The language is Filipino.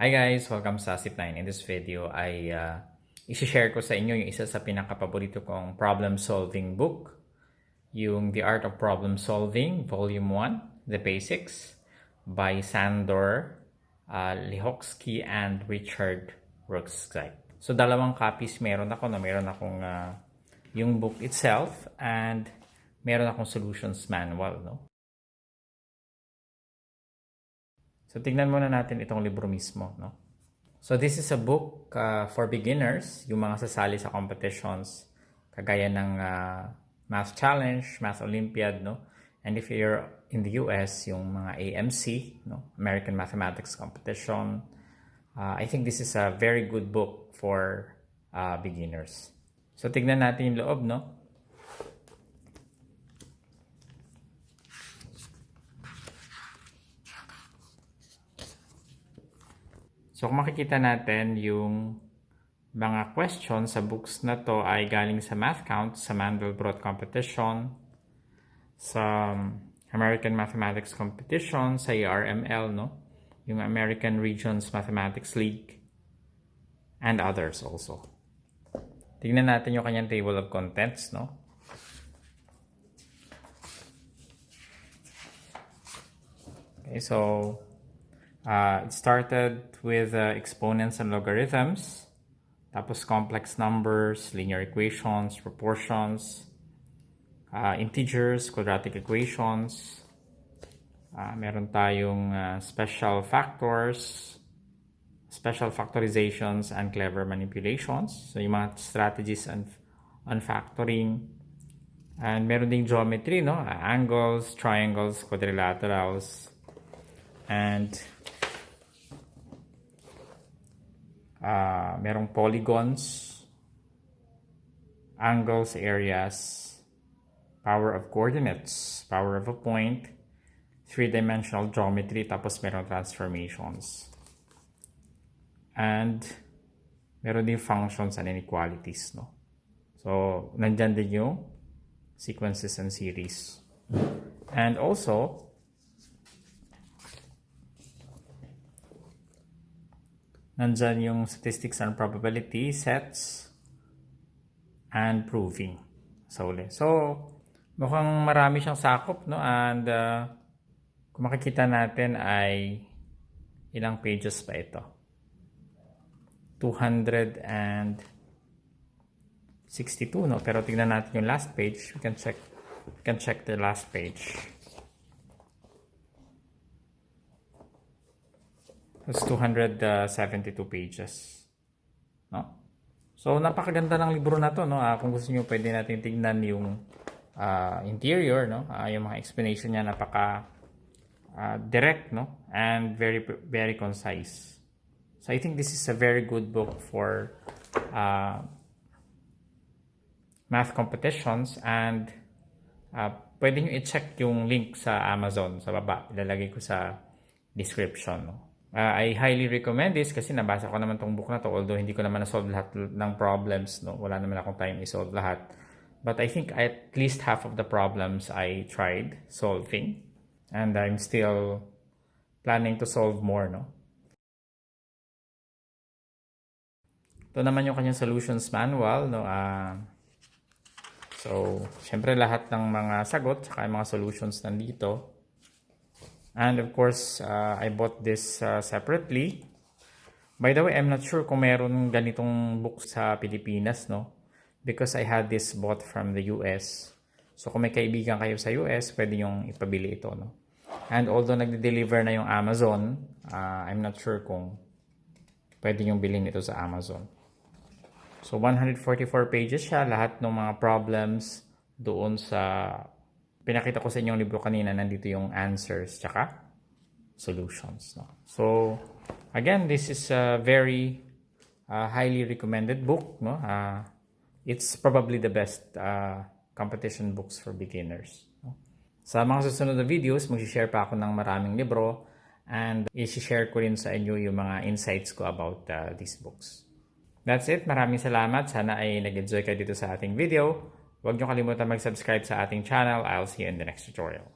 Hi guys! Welcome sa Zip9. In this video ay isi-share ko sa inyo yung isa sa pinakapaborito kong problem solving book, yung The Art of Problem Solving Volume 1, The Basics by Sandor Lihotzky and Richard Rorschach. So dalawang copies meron ako. Meron akong yung book itself and meron akong solutions manual. So, tignan muna natin itong libro mismo. So, this is a book for beginners, yung mga sasali sa competitions, kagaya ng Math Challenge, Math Olympiad, And if you're in the US, yung mga AMC, American Mathematics Competition, I think this is a very good book for beginners. So, tignan natin yung loob, So, kung makikita natin yung mga questions sa books na to ay galing sa Math Count, sa Mandelbrot Competition, sa American Mathematics Competition, sa ARML, yung American Regions Mathematics League, and others also. Tingnan natin yung kanyang table of contents, Okay, so it started with exponents and logarithms, tapos complex numbers, linear equations, proportions, integers, quadratic equations, meron tayong special factors, special factorizations, and clever manipulations. So yung mga strategies on factoring. And meron ding geometry, angles, triangles, quadrilaterals, and merong polygons, angles, areas, power of coordinates, power of a point, three-dimensional geometry, tapos merong transformations. And meron din functions and inequalities, So, nandyan din yung sequences and series. And also, nandyan yung statistics and probability, sets, and proving. So, mukhang marami siyang sakop, And kung makikita natin ay ilang pages pa ito? 262, Pero tingnan natin yung last page. We can check the last page. It's 272 pages. So, napakaganda ng libro na to. Kung gusto niyo, pwede natin tignan yung interior. Yung mga explanation niya napaka direct, and very, very concise. So, I think this is a very good book for math competitions, and pwede nyo i-check yung link sa Amazon sa baba. Ilalagay ko sa description. I highly recommend this kasi nabasa ko naman tong book na to, although hindi ko naman na-solve lahat ng problems, Wala naman akong time i-solve lahat. But I think at least half of the problems I tried solving, and I'm still planning to solve more, Ito naman yung kanyang solutions manual, So, syempre lahat ng mga sagot saka yung mga solutions nandito. And of course, I bought this separately. By the way, I'm not sure kung meron ganitong book sa Pilipinas, Because I had this bought from the US. So kung may kaibigan kayo sa US, pwede yung ipabili ito, And although nagde-deliver na yung Amazon, I'm not sure kung pwede yung bilhin ito sa Amazon. So 144 pages siya, lahat ng mga problems doon sa pinakita ko sa inyong libro kanina, nandito yung answers tsaka solutions. So, again, this is a very highly recommended book. It's probably the best competition books for beginners. Sa mga susunod na videos, mag-share pa ako ng maraming libro, and i-share ko rin sa inyo yung mga insights ko about these books. That's it. Maraming salamat. Sana ay nag-enjoy kayo dito sa ating video. Huwag niyo kalimutan mag-subscribe sa ating channel. I'll see you in the next tutorial.